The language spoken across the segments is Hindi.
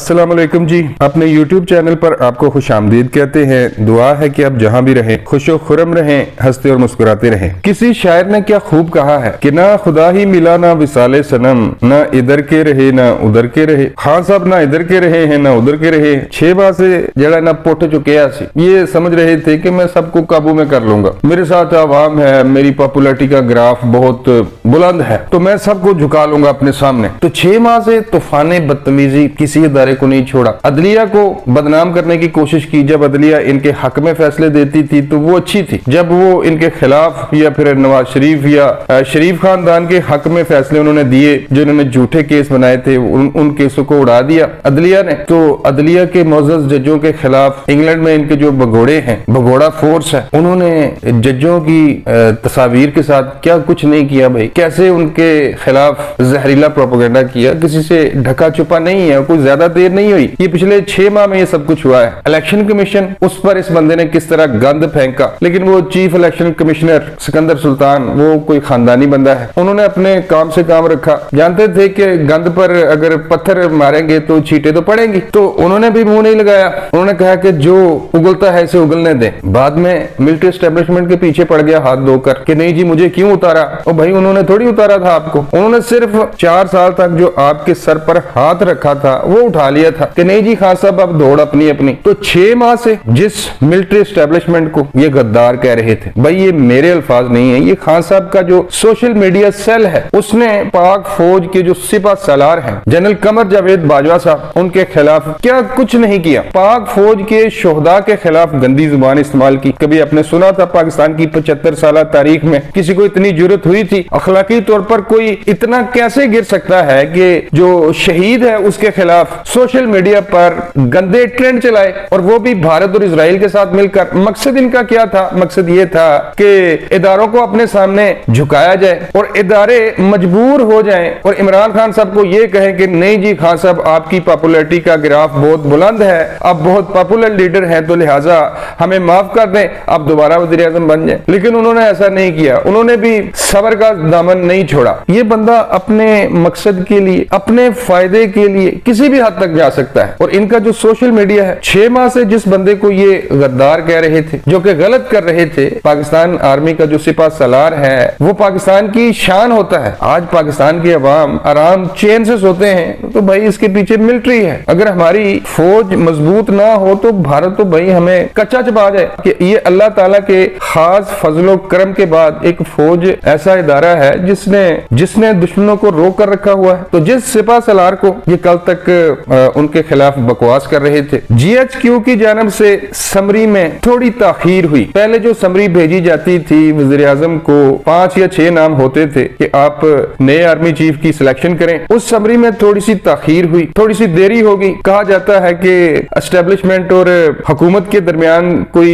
अस्सलाम वालेकुम जी। अपने YouTube चैनल पर आपको खुशामदीद कहते हैं। दुआ है कि आप जहाँ भी रहें खुशो खुरम रहें, हंसते और मुस्कुराते रहें। किसी शायर ने क्या खूब कहा है कि ना खुदा ही मिला ना विसाले सनम, ना इधर के रहे ना उधर के रहे। खान साहब ना इधर के रहे हैं ना उधर के रहे। 6 माह से जड़ा ना पुट चुके सी, ये समझ रहे थे कि मैं सबको काबू में कर लूंगा, मेरे साथ आवाम है, मेरी पॉपुलरिटी का ग्राफ बहुत बुलंद है, तो मैं सबको झुका लूंगा अपने सामने। तो 6 माह से तूफान बदतमीजी किसी इदारे को नहीं छोड़ा। अदलिया को बदनाम करने की कोशिश की। जब अदलिया इनके हक में फैसले देती थी तो वो अच्छी थी, जब वो इनके खिलाफ या फिर नवाज शरीफ या शरीफ खानदान के हक में फैसले उन्होंने दिए, जो इन्होंने झूठे केस बनाए थे, उन केसों को उड़ा दिया अदलिया ने। तो अदलिया के मोअज़्ज़ज़ जजों के खिलाफ इंग्लैंड में इनके जो भगोड़े हैं, भगोड़ा फोर्स है, उन्होंने जजों की तस्वीर के साथ क्या कुछ नहीं किया भाई। कैसे उनके खिलाफ जहरीला प्रोपेगेंडा किया, किसी से ढका छुपा नहीं है, कोई ज्यादा देर नहीं हुई। ये पिछले 6 माह में ये सब कुछ हुआ है। इलेक्शन कमीशन, उस पर इस बंदे ने किस तरह गंद फेंका। लेकिन वो chief election commissioner Sikandar Sultan, वो कोई खानदानी बंदा है, उन्होंने अपने काम से काम रखा। जानते थे कि गंद पर अगर पत्थर मारेंगे तो छींटे तो पड़ेंगी, तो उन्होंने भी मुंह नहीं लगाया। उन्होंने कहा कि जो उगलता है इसे उगलने दें। बाद में मिलिट्री एस्टेब्लिशमेंट के पीछे पड़ गया हाथ धोकर कि नहीं जी मुझे क्यों उतारा। और भाई उन्होंने थोड़ी उतारा था आपको, उन्होंने सिर्फ 4 साल तक जो आपके सर पर हाथ रखा था वो उठा लिया था कि नहीं जी खान साहब अब दौड़ अपनी अपनी। तो 6 माह से जिस मिलिट्री एस्टेब्लिशमेंट को ये गद्दार कह रहे थे, भाई ये मेरे अल्फाज नहीं है, ये खान साहब का जो सोशल मीडिया सेल है उसने पाक फौज के जो सिपा सलार हैं जनरल कमर जावेद बाजवा साहब, उनके खिलाफ क्या कुछ नहीं किया। पाक फौज के शोहदा के खिलाफ गंदी जुबान इस्तेमाल की। कभी आपने सुना था पाकिस्तान की 75 साल तारीख में किसी को इतनी जुर्रत हुई थी? अखलाकी तौर पर कोई इतना कैसे गिर सकता है कि जो शहीद है उसके खिलाफ सोशल मीडिया पर गंदे ट्रेंड चलाए, और वो भी भारत और इजराइल के साथ मिलकर। मकसद इनका क्या था? मकसद ये था कि इदारों को अपने सामने झुकाया जाए और इदारे मजबूर हो जाएं और इमरान खान साहब को ये कहें कि नहीं जी खान साहब आपकी पॉपुलरिटी का ग्राफ बहुत बुलंद है, आप बहुत पॉपुलर लीडर हैं, तो लिहाजा हमें माफ कर दें, आप दोबारा वज़ीर आज़म बन जाएं। लेकिन उन्होंने ऐसा नहीं किया, उन्होंने भी सब्र का दामन नहीं छोड़ा। ये बंदा अपने मकसद के लिए, अपने फायदे के लिए किसी भी हद तक जा सकता है। और इनका जो सोशल मीडिया है, 6 माह से जिस बंदे को ये गद्दार कह रहे थे, जो कि गलत कर रहे थे, पाकिस्तान आर्मी का जो सिपा सलार है वो पाकिस्तान की शान होता है। आज पाकिस्तान के अवाम आराम चैन से सोते हैं तो भाई इसके पीछे मिलिट्री है। अगर हमारी फौज मजबूत ना हो तो भारत तो भाई हमें कच्चा चबा जाए। कि ये अल्लाह ताला के खास फजलो करम के बाद एक फौज ऐसा इदारा है जिसने दुश्मनों को रोक कर रखा हुआ है। तो जिस सिपा सलार को ये कल तक उनके खिलाफ बकवास कर रहे थे, GHQ की जानब से समरी में थोड़ी ताखीर हुई। पहले जो समरी भेजी जाती थी वज़ीर आज़म को 5 या 6 नाम होते थे कि आप नए आर्मी चीफ की सिलेक्शन करें, उस समरी में थोड़ी सी ताखीर हुई, थोड़ी सी देरी होगी। कहा जाता है कि एस्टेब्लिशमेंट और हुकूमत के दरमियान कोई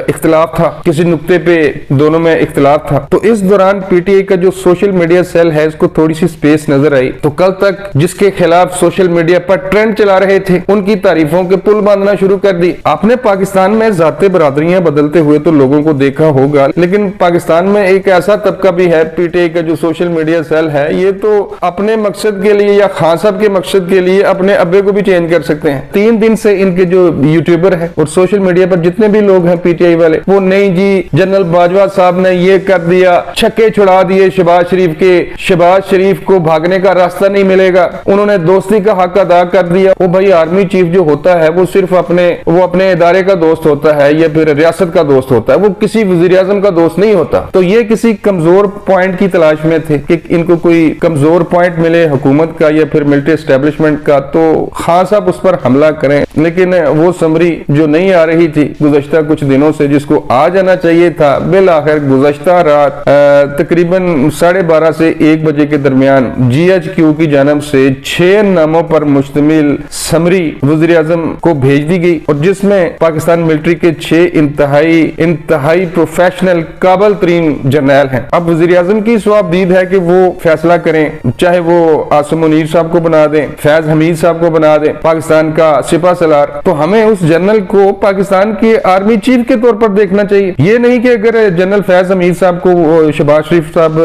इख्तिलाफ था, किसी नुक्ते पे दोनों में इख्तिलाफ था। तो इस दौरान PTI का जो सोशल मीडिया सेल है इसको थोड़ी सी स्पेस नजर आई। तो कल तक जिसके खिलाफ सोशल मीडिया पर ट्रेंड चला रहे थे उनकी तारीफों के पुल बांधना शुरू कर दी। आपने पाकिस्तान में जाते बरादरियां बदलते हुए तो लोगों को देखा होगा, लेकिन पाकिस्तान में एक ऐसा तबका भी है, PTI का जो सोशल मीडिया सेल है, ये तो अपने मकसद के लिए या खान साहब के मकसद के लिए अपने अब्बे को भी चेंज कर सकते हैं। 3 दिन से इनके जो यूट्यूबर है और सोशल मीडिया पर जितने भी लोग हैं PTI वाले, वो नहीं जी जनरल बाजवा साहब ने ये कर दिया, छक्के छुड़ा दिए शहबाज शरीफ के, शहबाज शरीफ को भागने का रास्ता नहीं मिलेगा, उन्होंने दोस्ती का हक अदा कर दिया। वो भाई आर्मी चीफ जो होता है वो सिर्फ अपने इदारे का दोस्त होता है या फिर रियासत का दोस्त होता है, वो किसी वज़ीर आज़म का दोस्त नहीं होता। तो ये किसी कमजोर पॉइंट की तलाश में थे कि इनको कोई कमजोर पॉइंट मिले हुकूमत का या फिर मिलिट्री एस्टेब्लिशमेंट का, तो खान साहब उस पर हमला करें। लेकिन वो समरी जो नहीं आ रही थी गुज़श्ता कुछ दिनों से, जिसको आ जाना चाहिए था, बिल आखिर गुज़श्ता रात तकरीबन 12:30 से 1 बजे के दरमियान GHQ की जानब से 6 नामों पर मुश्तमिल समरी वज़ीर आज़म को भेज दी गई, और जिसमें पाकिस्तान मिलिट्री के 6 इंतहाई प्रोफेशनल काबिल तरीन जर्नैल हैं। अब वज़ीर आज़म की स्वाबदीद है कि वो फैसला करें, चाहे वो आसिम मुनीर साहब को बना दें, फैज हमीद साहब को बना दें पाकिस्तान का सिपा सलार, तो हमें उस जनरल को पाकिस्तान के आर्मी चीफ के तौर पर देखना चाहिए। ये नहीं कि अगर जनरल फैज हमीद साहब को शहबाज शरीफ साहब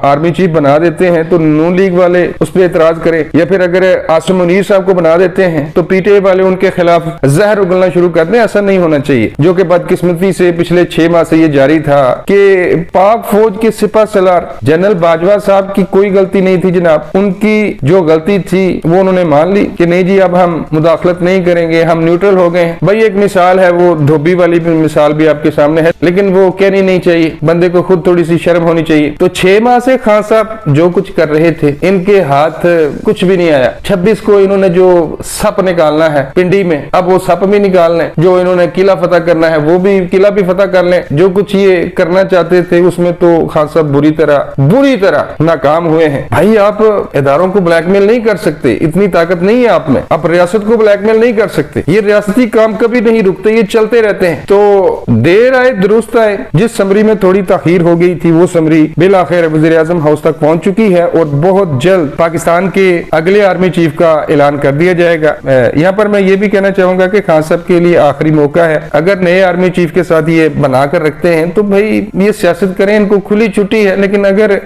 आर्मी चीफ बना देते हैं तो नून लीग वाले उस पर एतराज करें, या फिर अगर आसिम मासूम मुनीर साहब को बना देते हैं तो पीटीआई वाले उनके खिलाफ जहर उगलना शुरू कर दें। ऐसा नहीं होना चाहिए, जो कि बदकिस्मती से पिछले 6 माह से ये जारी था कि पाक फौज के सिपा सलार जनरल बाजवा साहब की कोई गलती नहीं थी जनाब। उनकी जो गलती थी वो उन्होंने मान ली कि नहीं जी अब हम मुदाखलत नहीं करेंगे, हम न्यूट्रल हो गए हैं। भाई एक मिसाल है, वो धोबी वाली मिसाल भी आपके सामने है, लेकिन वो कहनी नहीं चाहिए, बंदे को खुद थोड़ी सी शर्म होनी चाहिए। तो 6 माह से खान साहब जो कुछ कर रहे थे इनके हाथ कुछ भी नहीं आया। 26 को इन्होंने जो सप निकालना है पिंडी में, अब वो सप भी निकाल लें। जो इन्होंने किला फतह करना है वो भी किला भी फतह कर लें। जो कुछ ये करना चाहते थे उसमें तो खान साहब बुरी तरह नाकाम हुए हैं। भाई आप इदारों को ब्लैकमेल नहीं कर सकते, इतनी ताकत नहीं है आप में। आप रियासत को ब्लैकमेल नहीं कर सकते, ये रियासती काम कभी नहीं रुकते, ये चलते रहते हैं। तो देर आए दुरुस्त आए, जिस समरी में थोड़ी ताखीर हो गई थी वो समरी बिल आखिर वज़ीर आज़म हाउस तक पहुंच चुकी है और बहुत जल्द पाकिस्तान के अगले आर्मी चीफ का ऐलान कर दिया जाएगा। यहाँ पर मैं ये भी कहना चाहूंगा कि खान साहब के लिए आखिरी मौका है। अगर नए आर्मी चीफ के साथ ये बनाकर रखते हैं तो भाई ये सियासत करें, इनको खुली छुट्टी है। लेकिन अगर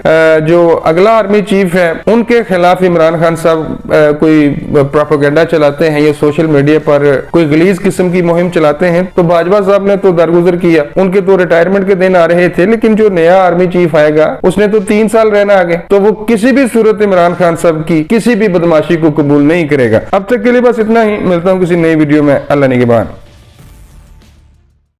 जो अगला आर्मी चीफ है उनके खिलाफ इमरान खान साहब कोई प्रोपेगेंडा चलाते हैं या सोशल मीडिया पर कोई गलीज किस्म की मुहिम चलाते हैं तो बाजवा साहब ने तो दरगुजर किया, उनके तो रिटायरमेंट के दिन आ रहे थे। लेकिन जो नया आर्मी चीफ आएगा उसने तो 3 साल रहना आगे, तो वो किसी भी सूरत इमरान खान साहब की किसी भी बदमाशी को कबूल नहीं करेगा। अब तक के लिए बस इतना ही, मिलता हूँ किसी नई वीडियो में। अल्लाह निगहबान।